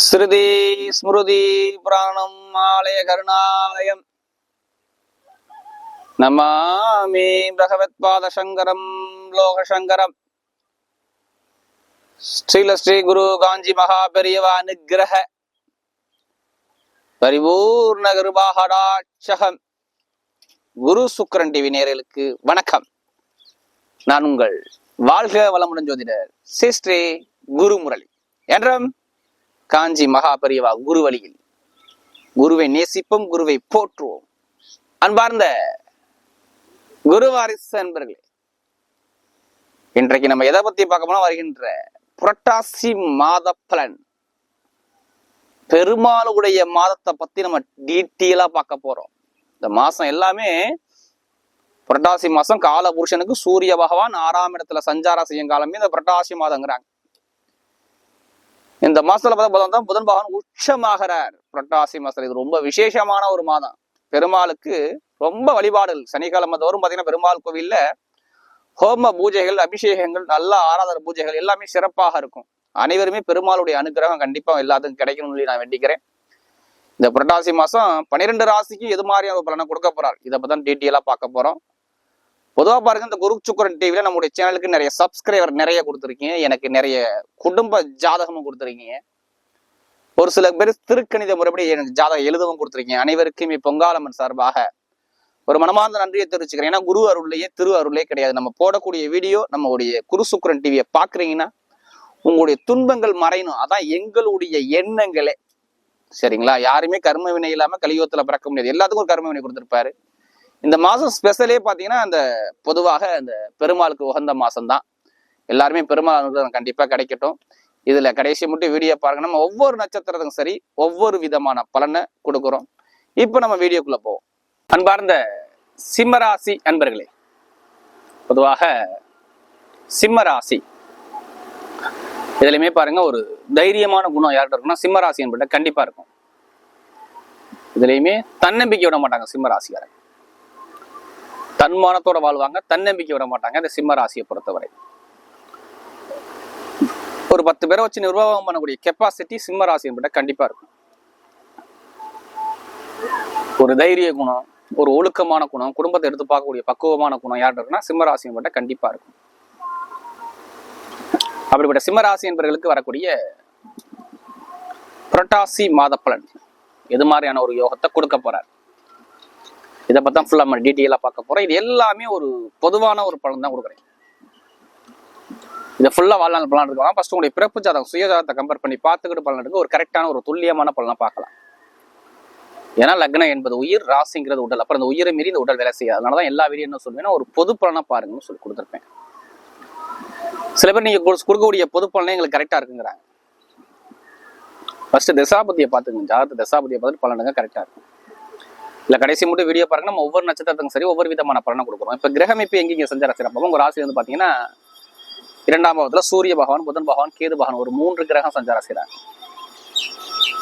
ஸ்ருதி ஸ்மிருதி புராணம் ஆலய கருணாலயம் நமாமி பகவத் பாத சங்கரம் லோகசங்கரம். ஸ்ரீ குரு காஞ்சி மகா பெரியவா அனுக்கிரக பரிபூர்ண கிருபாகடாட்சகம். குரு சுக்கிரன் டிவி நேயர்களுக்கு வணக்கம். நான் உங்கள் வாழ்க வளமுடன் ஜோதிடர் ஸ்ரீ குரு முரளி என்றும் காஞ்சி மகா பெரியவா குரு வழியில் குருவை நேசிப்போம், குருவை போற்றுவோம். அன்பார்ந்த குரு வாரிசு அன்பர்களே, இன்றைக்கு நம்ம எதை பத்தி பார்க்க போனா வருகின்ற புரட்டாசி மாத பலன், பெருமாளுடைய மாதத்தை பத்தி நம்ம டீட்டெயிலா பார்க்க போறோம். இந்த மாசம் எல்லாமே புரட்டாசி மாசம் கால புருஷனுக்கு சூரிய பகவான் 6ஆம் இடத்துல சஞ்சாரம் செய்யும் காலமே இந்த புரட்டாசி மாதங்கிறாங்க. இந்த மாசத்துல பார்த்தா புதன் பகவான் உச்சமாகிறார் புரட்டாசி மாசத்துல. இது ரொம்ப விசேஷமான ஒரு மாதம். பெருமாளுக்கு ரொம்ப வழிபாடுகள் சனிக்கிழமை தோறும் பார்த்தீங்கன்னா பெருமாள் கோவில்ல ஹோம பூஜைகள், அபிஷேகங்கள், நல்ல ஆராதனை பூஜைகள் எல்லாமே சிறப்பாக இருக்கும். அனைவருமே பெருமாளுடைய அனுகிரகம் கண்டிப்பா எல்லாத்துக்கும் கிடைக்கணும்னு சொல்லி நான் வேண்டிக்கிறேன். இந்த புரட்டாசி மாசம் 12 ராசிக்கு எது மாதிரியான ஒரு பலனை கொடுக்க போறார், இதை பத்தி தான் டீட்டெயிலா பார்க்க போறோம். பொதுவாக பாருங்க, இந்த குரு சுக்கிரன் டிவில நம்முடைய சேனலுக்கு நிறைய சப்ஸ்கிரைபர் நிறைய கொடுத்துருக்கீங்க, எனக்கு நிறைய குடும்ப ஜாதகமும் கொடுத்துருக்கீங்க. ஒரு சில பேர் திருக்கணித முறைப்படி எனக்கு ஜாதகம் எழுதவும் கொடுத்துருக்கீங்க. அனைவருக்கும் பொங்காலம்மன் சார்பாக ஒரு மனமார்ந்த நன்றியை தெரிவிச்சுக்கிறேன். ஏன்னா குரு அருள்லையே திரு அருளே கிடையாது. நம்ம போடக்கூடிய வீடியோ நம்மளுடைய குரு சுக்கிரன் டிவியை பாக்குறீங்கன்னா உங்களுடைய துன்பங்கள் மறையணும், அதான் எங்களுடைய எண்ணங்களே. சரிங்களா? யாருமே கர்ம வினை இல்லாம கலியுகத்துல பிறக்க முடியாது. எல்லாத்துக்கும் ஒரு கர்ம வினை கொடுத்துருப்பாரு. இந்த மாசம் ஸ்பெஷலே பாத்தீங்கன்னா அந்த பொதுவாக இந்த பெருமாளுக்கு உகந்த மாசம் தான். எல்லாருமே பெருமாள் அனுகிரகம் கண்டிப்பா கிடைக்கட்டும். இதுல கடைசி மட்டும் வீடியோ பாருங்க. நம்ம ஒவ்வொரு நட்சத்திரத்துக்கும் சரி ஒவ்வொரு விதமான பலனை கொடுக்குறோம். இப்ப நம்ம வீடியோக்குள்ள போவோம். அன்பார்ந்த சிம்மராசி அன்பர்களே, பொதுவாக சிம்மராசி இதுலயுமே பாருங்க ஒரு தைரியமான குணம் யார்கிட்ட இருக்குன்னா சிம்மராசி என்பது கண்டிப்பா இருக்கும். இதுலயுமே தன்னம்பிக்கை விட மாட்டாங்க சிம்மராசிக்காரங்க. தன்மானத்தோட வாழ்வாங்க, தன்னம்பிக்கை விட மாட்டாங்க. இந்த சிம்ம ராசியை பொறுத்தவரை ஒரு 10 பேரை வச்சு நிர்வாகம் பண்ணக்கூடிய கெப்பாசிட்டி சிம்ம ராசி என்பது கண்டிப்பா இருக்கும். ஒரு தைரிய குணம், ஒரு ஒழுக்கமான குணம், குடும்பத்தை எடுத்து பார்க்கக்கூடிய பக்குவமான குணம் யார்கிட்ட இருக்குன்னா சிம்ம ராசி என்பது கண்டிப்பா இருக்கும். அப்படிப்பட்ட சிம்ம ராசி என்பவர்களுக்கு வரக்கூடிய புரட்டாசி மாத பலன் எது மாதிரியான ஒரு யோகத்தை கொடுக்க போறார், இதை பத்தி தான் ஃபுல்லா நம்ம டீட்டெயிலா பார்க்க போறோம். இது எல்லாமே ஒரு பொதுவான ஒரு பலன் தான் கொடுக்குறேன். இதை ஃபுல்லா வாழ்நாள் பலன் இருக்கலாம். ஃபர்ஸ்ட் உங்களுடைய பிறப்பு ஜாதகம் சுயஜாதத்தை கம்பேர் பண்ணி பார்த்துக்கிட்டு பலன் எடுக்க ஒரு கரெக்டான ஒரு துல்லியமான பலனை பார்க்கலாம். ஏன்னா லக்னம் என்பது உயிர், ராசிங்கிறது உடல். அப்புறம் அந்த உயிரை மீறி இந்த உடல் வேலை செய்யாது. அதனாலதான் எல்லா வீடியோ என்ன சொல்லுவேன்னா ஒரு பொது பலனா பாருங்கன்னு சொல்லி கொடுத்துருப்பேன். சில பேர் நீங்க கொடுக்கக்கூடிய பொது பலனே எங்களுக்கு கரெக்டா இருக்குங்கிறாங்க. ஃபர்ஸ்ட் தசாபதியை பார்த்துங்க, ஜாதகத்தை தசாபதியை பார்த்துட்டு பலனுங்க கரெக்டா இருக்கும். இல்ல கடைசி மட்டும் வீடியோ பாருங்க. நம்ம ஒவ்வொரு நட்சத்திரத்துக்கும் சரி ஒவ்வொரு விதமான பலனை கொடுக்குறோம். இப்ப கிரகம் இப்ப எங்கீங்க சஞ்சார சிறப்பாக உங்க ராசி வந்து பாத்தீங்கன்னா 2ஆம் பாவத்துல சூரிய பகவான், புதன் பகவான், கேது பகவான் ஒரு 3 கிரகம் சஞ்சாரம் செய்யறாரு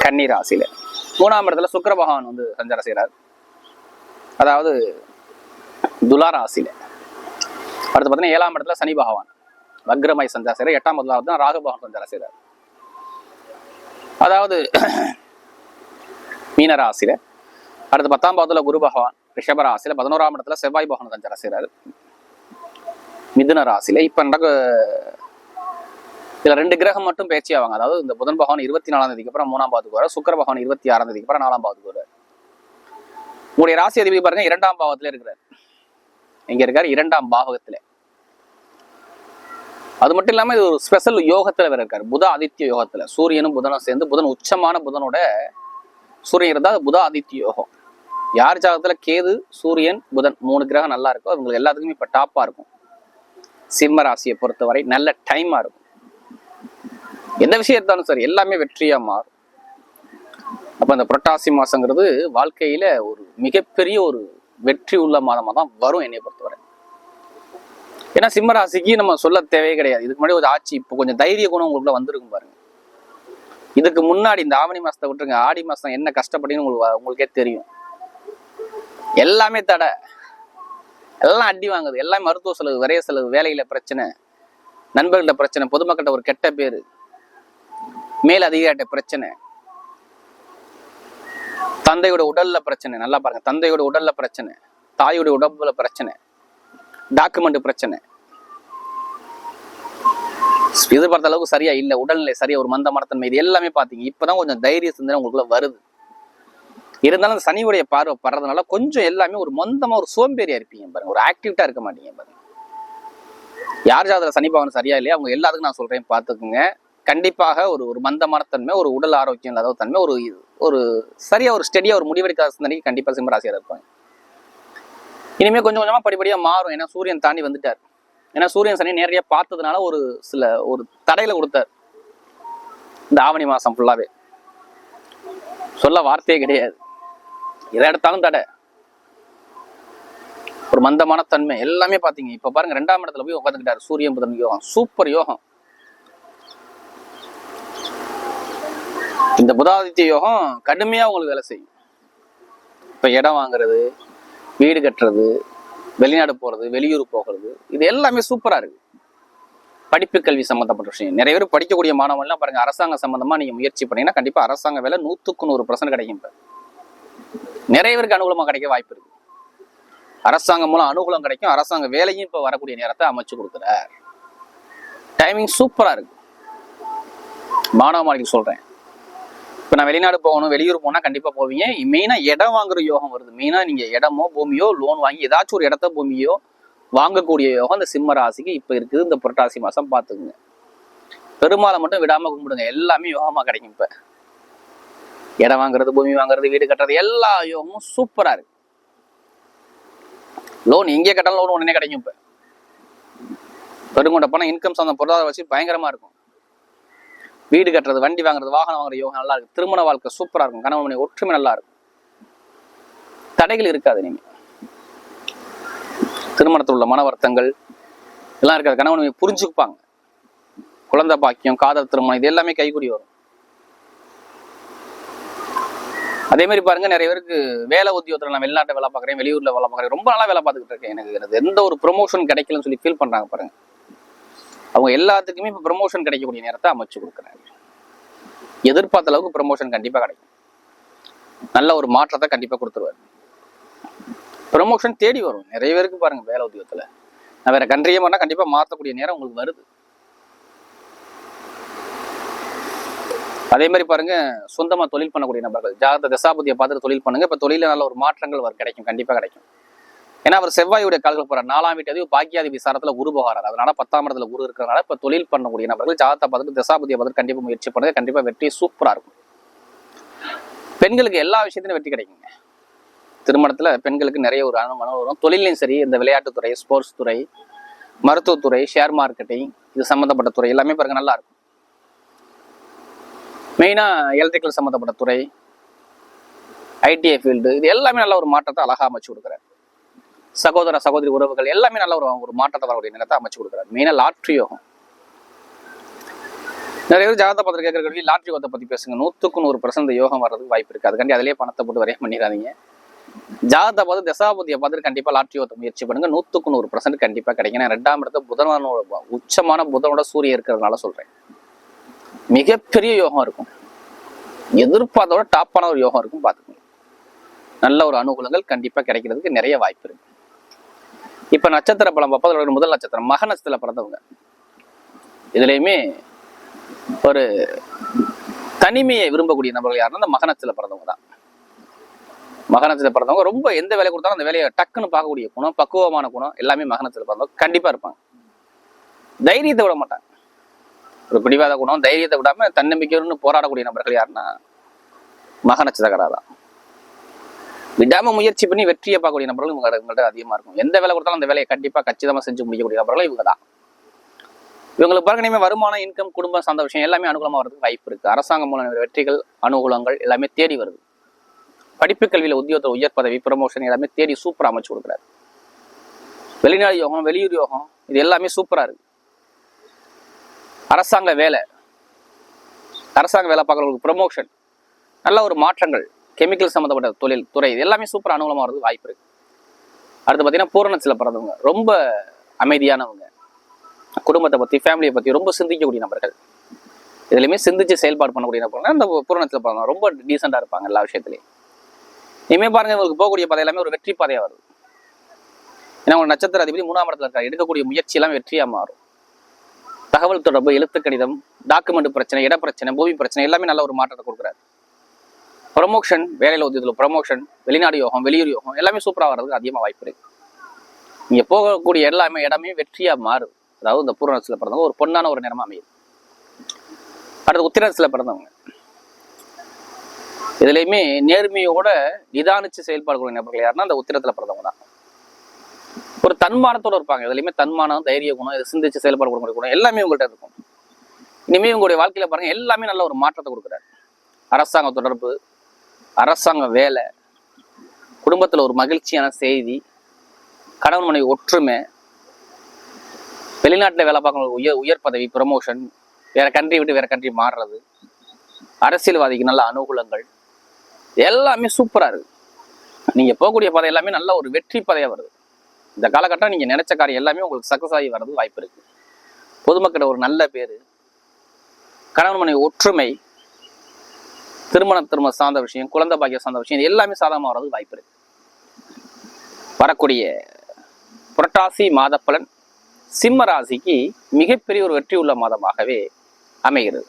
கன்னி ராசியில. 3ஆம் இடத்துல சுக்கிர பகவான் வந்து சஞ்சாரம் செய்யறாரு, அதாவது துலா ராசியில. அடுத்து பாத்தீங்கன்னா 7ஆம் இடத்துல சனி பகவான் வக்ரமாய் சஞ்சாரம் செய்யறாரு. 8ஆம் இடத்துல தான் ராகு பகவான் சஞ்சாரம் செய்யறாரு, அதாவது மீன ராசியில. அடுத்து 10ஆம் பாவத்துல குரு பகவான் ரிஷப ராசியில. 11ஆம் இடத்துல செவ்வாய் பகவான் சஞ்சாரம் செய்யறாரு மிதுன ராசியில. இப்ப இதுல 2 கிரகம் மட்டும் பயிற்சி ஆவாங்க. அதாவது இந்த புதன் பகவான் 24ஆம் தேதிக்கு அப்புறம் 3ஆம் பாவத்துக்கு வர, சுக்கிர பகவான் 26ஆம் தேதிக்கு அப்புறம் 4ஆம் பாவத்துக்கு வர. உங்களுடைய ராசி அதிபதி பாருங்க 2ஆம் பாவத்துல இருக்கிறார். எங்க இருக்காரு? 2ஆம் பாவகத்துல. அது மட்டும் இல்லாம இது ஒரு ஸ்பெஷல் யோகத்துல வேற இருக்காரு, புத ஆதித்ய யோகத்துல. சூரியனும் புதனும் சேர்ந்து, புதன் உச்சமான புதனோட சூரியன் இருந்தா புத ஆதித்ய யோகம். யார் ஜாதகத்துல கேது, சூரியன், புதன் 3 கிரகம் நல்லா இருக்கும், அவங்களுக்கு எல்லாத்துக்குமே இப்ப டாப்பா இருக்கும். சிம்ம ராசியை பொறுத்தவரை நல்ல டைமா இருக்கும். எந்த விஷயம் இருந்தாலும் சரி எல்லாமே வெற்றியா மாறும். அப்ப அந்த புரட்டாசி மாசங்கிறது வாழ்க்கையில ஒரு மிகப்பெரிய ஒரு வெற்றி உள்ள மாதமா தான் வரும் என்னை பொறுத்தவரை. ஏன்னா சிம்ம ராசிக்கு நம்ம சொல்ல தேவையே கிடையாது. இதுக்கு முன்னாடி ஒரு ஆட்சி, இப்போ கொஞ்சம் தைரிய குணம் உங்களுக்குள்ள வந்திருக்கும் பாருங்க. இதுக்கு முன்னாடி இந்த ஆவணி மாசத்தை விட்டுருங்க, ஆடி மாசம் என்ன கஷ்டப்பட்டீங்கன்னு உங்களுக்கே தெரியும். எல்லாமே தடை, எல்லாம் அடி வாங்குது, எல்லாம் மருத்துவ செலவு, விரைய செலவு, வேலையில பிரச்சனை, நண்பர்கள்ட்ட பிரச்சனை, பொதுமக்கள்கிட்ட ஒரு கெட்ட பேரு, மேல் அதிகாரிட்ட பிரச்சனை, தந்தையோட உடல்ல பிரச்சனை, நல்லா பாருங்க, தந்தையோட உடல்ல பிரச்சனை, தாயோட உடம்புல பிரச்சனை, டாக்குமெண்ட் பிரச்சனை, எதிர்பார்த்த அளவுக்கு சரியா இல்ல, உடல்நிலை சரியா, ஒரு மந்த மனத்தன்மை, இது எல்லாமே பாத்தீங்க. இப்பதான் கொஞ்சம் தைரிய சிந்தனை உங்களுக்குள்ள வருது. இருந்தாலும் அந்த சனியுடைய பார்வை படுறதுனால கொஞ்சம் எல்லாமே ஒரு மந்தமா ஒரு சோம்பேறியா இருப்பீங்க பாருங்க, ஒரு ஆக்டிவிட்டா இருக்க மாட்டீங்க பாருங்க. யார் ஜாதகத்துல சனி பகவான் சரியா இல்லையா அவங்க எல்லாத்துக்கும் நான் சொல்றேன் பாத்துக்குங்க. கண்டிப்பாக ஒரு மந்தமான தன்மை, ஒரு உடல் ஆரோக்கியம் இல்லாத தன்மை, ஒரு சரியா ஒரு ஸ்டெடியா ஒரு முடிவெடுக்காத சிந்தனைக்கு கண்டிப்பா சிம்மராசியா இருப்பாங்க. இனிமே கொஞ்சம் கொஞ்சமா படிப்படியா மாறும். ஏன்னா சூரியன் தாண்டி வந்துட்டார். ஏன்னா சூரியன் சனி நேரடியா பார்த்ததுனால ஒரு தடையில கொடுத்தார் இந்த ஆவணி மாசம் ஃபுல்லாவே. சொல்ல வார்த்தையே கிடையாது, எதை எடுத்தாலும் தடை, ஒரு மந்தமான தன்மை எல்லாமே பாத்தீங்க. இப்ப பாருங்க 2ஆம் இடத்துல போய் உட்காந்துக்கிட்டாரு சூரியன் புதன் யோகம், சூப்பர் யோகம். இந்த புதாதித்ய யோகம் கடுமையா உங்களுக்கு வேலை செய்யும். இப்ப இடம் வாங்குறது, வீடு கட்டுறது, வெளிநாடு போறது, வெளியூர் போகிறது, இது எல்லாமே சூப்பரா இருக்கு. படிப்பு கல்வி சம்பந்தப்பட்ட விஷயம் நிறைய பேர் படிக்கக்கூடிய மாணவர்கள்லாம் பாருங்க, அரசாங்க சம்பந்தமா நீங்க முயற்சி பண்ணீங்கன்னா கண்டிப்பா அரசாங்க வேலை 100% கிடைக்கும். இப்ப நிறைய பேருக்கு அனுகூலமா கிடைக்க வாய்ப்பு இருக்கு. அரசாங்கம் மூலம் அனுகூலம் கிடைக்கும், அரசாங்க வேலையும் இப்ப வரக்கூடிய நேரத்தை அமைச்சு கொடுக்குறார். டைமிங் சூப்பரா இருக்கு. மாணவ மாணவிக்கு சொல்றேன், இப்ப நான் வெளிநாடு போகணும், வெளியூர் போனா கண்டிப்பா போவீங்க. மெயினா இடம் வாங்குற யோகம் வருது. மெயினா நீங்க இடமோ பூமியோ லோன் வாங்கி ஏதாச்சும் ஒரு இடத்த பூமியோ வாங்கக்கூடிய யோகம் இந்த சிம்ம ராசிக்கு இப்ப இருக்குது. இந்த புரட்டாசி மாசம் பாத்துக்குங்க. பெருமாளை மட்டும் விடாம கும்பிடுங்க, எல்லாமே யோகமா கிடைக்கும். இப்ப இடம் வாங்குறது, பூமி வாங்குறது, வீடு கட்டுறது, எல்லா யோகமும் சூப்பரா இருக்கு. லோன் எங்கே கட்டாலும் லோன் உடனே கிடைக்கும். இப்ப பெருங்கொண்ட பணம் இன்கம் சார்ந்த பொருளாதார வச்சு பயங்கரமா இருக்கும். வீடு கட்டுறது, வண்டி வாங்குறது, வாகனம் வாங்குற யோகம் நல்லா இருக்கு. திருமண வாழ்க்கை சூப்பரா இருக்கும். கணவன் மனைவி ஒற்றுமை நல்லா இருக்கும். தடைகள் இருக்காது. நீங்க திருமணத்தில் உள்ள மன வருத்தங்கள் எல்லாம் இருக்காது. கணவன் மனைவி புரிஞ்சுப்பாங்க. குழந்தை பாக்கியம், காதல் திருமணம், இது எல்லாமே கைகூடி வரும். அதே மாதிரி பாருங்க, நிறைய பேருக்கு வேலை உத்தியோகத்துல நான் வெளிநாட்டை வேலை பார்க்குறேன், வெளியூர்ல வேலை பார்க்குறேன், ரொம்ப நாளா வேலை பார்த்துக்கிட்டு இருக்கேன், எனக்கு எந்த ஒரு ப்ரொமோஷன் கிடைக்கலன்னு சொல்லி ஃபீல் பண்றாங்க பாருங்க. அவங்க எல்லாத்துக்குமே இப்ப ப்ரமோஷன் கிடைக்கக்கூடிய நேரத்தை அமைச்சு கொடுக்குறாங்க. எதிர்பார்த்த அளவுக்கு ப்ரமோஷன் கண்டிப்பா கிடைக்கும். நல்ல ஒரு மாற்றத்தை கண்டிப்பா கொடுத்துருவாரு. ப்ரமோஷன் தேடி வரும். நிறைய பேருக்கு பாருங்க வேலை உத்தியோகத்துல நான் வேற கண்ட்ரியே பண்ணா கண்டிப்பா மாற்றக்கூடிய நேரம் உங்களுக்கு வருது. அதே மாதிரி பாருங்க, சொந்தமா தொழில் பண்ணக்கூடிய நபர்கள் ஜாதக தசாபதியை பார்த்துட்டு தொழில் பண்ணுங்க. இப்ப தொழில நல்ல ஒரு மாற்றங்கள் கிடைக்கும், கண்டிப்பா கிடைக்கும். ஏன்னா அவர் செவ்வாயுடைய கால்கள் போறார். 4ஆம் வீட்டு பாக்கியாதி விசாரத்துல குரு போகிறார். அதனால 10ஆம் இடத்துல குரு இருக்கிறதுனால இப்ப தொழில் பண்ணக்கூடிய நபர்கள் ஜாதகத்தை பார்த்துட்டு தசாபதியை பார்த்துட்டு கண்டிப்பா முயற்சி பண்ணுறது, கண்டிப்பா வெற்றி சூப்பரா இருக்கும். பெண்களுக்கு எல்லா விஷயத்திலும் வெற்றி கிடைக்குங்க. திருமணத்துல பெண்களுக்கு நிறைய ஒரு அனுபவம் வரும். தொழிலையும் சரி, இந்த விளையாட்டுத்துறை, ஸ்போர்ட்ஸ் துறை, மருத்துவத்துறை, ஷேர் மார்க்கெட்டிங், இது சம்பந்தப்பட்ட துறை எல்லாமே பாருங்க நல்லா இருக்கும். மெயினா எலக்ட்ரிக்கல் சம்பந்தப்பட்ட துறை, ஐடிஐ ஃபீல்டு, இது எல்லாமே நல்ல ஒரு மாற்றத்தை அழகா அமைச்சு கொடுக்குறாரு. சகோதர சகோதரி உறவுகள் எல்லாமே நல்ல ஒரு மாற்றத்தை வரக்கூடிய நிலத்தை அமைச்சு கொடுக்குறாரு. மெயினா லாட்ரி யோகம். நிறைய பேர் ஜாதகத்தை பார்த்து கேட்கற கேள்வி லாட்ரி யோகத்தை பத்தி பேசுங்க. 100% யோகம் வர்றதுக்கு வாய்ப்பு இருக்கு. அதுக்காண்டி அதிலேயே பணத்தை போட்டு வரைய பண்ணிடாதீங்க. ஜாதகத்தை பார்த்து தசாபதியை பார்த்துட்டு கண்டிப்பா லாட்ரி யோகத்தை முயற்சி பண்ணுங்க. 100% கண்டிப்பா கிடைக்கும். 2ஆம் இடத்துல புதனோட உச்சமான புதனோட சூரியன் இருக்கிறதுனால சொல்றேன், மிகப்பெரிய யோகம் இருக்கும். எதிர்பார்த்தோட டாப்பான ஒரு யோகம் இருக்கும். பார்த்துக்கோங்க, நல்ல ஒரு அனுகூலங்கள் கண்டிப்பா கிடைக்கிறதுக்கு நிறைய வாய்ப்பு இருக்கு. இப்ப நட்சத்திர பலம் பார்ப்பது முதல் நட்சத்திரம் மக நட்சத்திரத்துல பிறந்தவங்க. இதுலயுமே ஒரு தனிமையை விரும்பக்கூடிய நபர்கள் யாருன்னா அந்த மக நட்சத்திரத்துல பிறந்தவங்க தான். மக நட்சத்திரத்துல பிறந்தவங்க ரொம்ப எந்த வேலை கொடுத்தாலும் அந்த வேலையை டக்குன்னு பார்க்கக்கூடிய குணம், பக்குவமான குணம் எல்லாமே மக நட்சத்திரத்துல பிறந்தவங்க கண்டிப்பா இருப்பாங்க. தைரியத்தை விட மாட்டாங்க. ஒரு பிடிவாத குணம், தைரியத்தை விடாம தன்னம்பிக்கையோடு போராடக்கூடிய நபர்கள் யாருன்னா மக நட்சத்திரக்காரா தான். விடாம முயற்சி பண்ணி வெற்றியை பார்க்கக்கூடிய நபர்கள் இவங்கள்ட்ட அதிகமா இருக்கும். எந்த வேலை கொடுத்தாலும் அந்த வேலையை கண்டிப்பா கச்சிதமா செஞ்சு முடிக்கக்கூடிய நபர்கள் இவங்க தான். இவங்களுக்கு பாருங்க, இனிமே வருமானம், இன்கம், குடும்பம் சார்ந்த விஷயம் எல்லாமே அனுகூலமா வரதுக்கு வாய்ப்பு இருக்கு. அரசாங்கம் மூலம் வெற்றிகள், அனுகூலங்கள் எல்லாமே தேடி வருது. படிப்பு கல்வியில உத்தியோகத்தில் உயர் பதவி, ப்ரமோஷன் எல்லாமே தேடி சூப்பரா அமைச்சு கொடுக்குறாரு. வெளிநாடு யோகம், வெளியூர் யோகம், இது எல்லாமே சூப்பரா இருக்கு. அரசாங்க வேலை பார்க்கறவங்களுக்கு ப்ரமோஷன், நல்ல ஒரு மாற்றங்கள், கெமிக்கல் சம்பந்தப்பட்ட தொழில் துறை, இது எல்லாமே சூப்பர் அனுகூலமா வரது வாய்ப்பு இருக்கு. அடுத்து பார்த்தீங்கன்னா பூரணத்துல பிறந்தவங்க ரொம்ப அமைதியானவங்க, குடும்பத்தை பத்தி, ஃபேமிலியை பத்தி ரொம்ப சிந்திக்கக்கூடிய நபர்கள், இதுலையுமே சிந்திச்சு செயல்பாடு பண்ணக்கூடிய நபர்கள் இந்த பூரணத்துல பிறந்தவங்க ரொம்ப டீசெண்டா இருப்பாங்க எல்லா விஷயத்திலையும். இனிமே பாருங்க, உங்களுக்கு போகக்கூடிய பாதை எல்லாமே ஒரு வெற்றி பாதையா வருது. ஏன்னா உங்க நட்சத்திர அதிபதி 3ஆம் இடத்துல இருக்காரு. எடுக்கக்கூடிய முயற்சி எல்லாம் வெற்றியா மாறும். தகவல் தொடர்பு, எழுத்து கடிதம், டாக்குமெண்ட் பிரச்சனை, இட பிரச்சனை, பூமி பிரச்சனை எல்லாமே நல்ல ஒரு மாற்றத்தை கொடுக்குறாரு. ப்ரமோஷன், வேலையில உத்தியத்துல ப்ரமோஷன், வெளிநாடு யோகம், வெளியூர் யோகம் எல்லாமே சூப்பரா வர்றதுக்கு அதிகமா வாய்ப்பு இருக்கு. நீங்க போகக்கூடிய இடமே வெற்றியா மாறுது. அதாவது இந்த பூர நட்சத்திரத்துல பிறந்தவங்க ஒரு பொன்னான ஒரு நிறமா அமையுது. அடுத்து உத்திர நட்சத்திரத்துல பிறந்தவங்க இதுலயுமே நேர்மையோட நிதானிச்சு செயல்பாடுக்கூடிய நபர்கள் யாருன்னா அந்த உத்திரத்துல பிறந்தவங்க தான். ஒரு தன்மானத்தோட இருப்பாங்க. இதுலயுமே தன்மானம், தைரிய குணம், இதை சிந்திச்சு செயல்பாடு குணம் எல்லாமே உங்கள்கிட்ட இருக்கும். இனிமே உங்களுடைய வாழ்க்கையில பாருங்க எல்லாமே நல்ல ஒரு மாற்றத்தை கொடுக்குறாரு. அரசாங்க தொடர்பு, அரசாங்க வேலை, குடும்பத்துல ஒரு மகிழ்ச்சியான செய்தி, கணவன் மனைவி ஒற்றுமை, வெளிநாட்டுல வேலை பார்க்கணும் உயர் பதவி, ப்ரமோஷன், வேற கண்ட்ரி விட்டு வேற கண்ட்ரி மாறுறது, அரசியல்வாதிக்கு நல்ல அனுகூலங்கள் எல்லாமே சூப்பரா இருக்கு. நீங்க போகக்கூடிய பாதை எல்லாமே நல்ல ஒரு வெற்றி பாதையா வருது. இந்த காலகட்டம் நீங்க நினைச்ச காரியம் எல்லாமே உங்களுக்கு சக்சஸ் ஆகி வர்றது வாய்ப்பு இருக்கு. பொதுமக்கள ஒரு நல்ல பேரு, கணவன் மனைவி ஒற்றுமை, திருமண சார்ந்த விஷயம், குழந்தை பாக்கியம் சார்ந்த விஷயம் எல்லாமே சாதகமாக வர்றது வாய்ப்பு இருக்கு. வரக்கூடிய புரட்டாசி மாத பலன் சிம்ம ராசிக்கு மிகப்பெரிய ஒரு வெற்றி உள்ள மாதமாகவே அமைகிறது.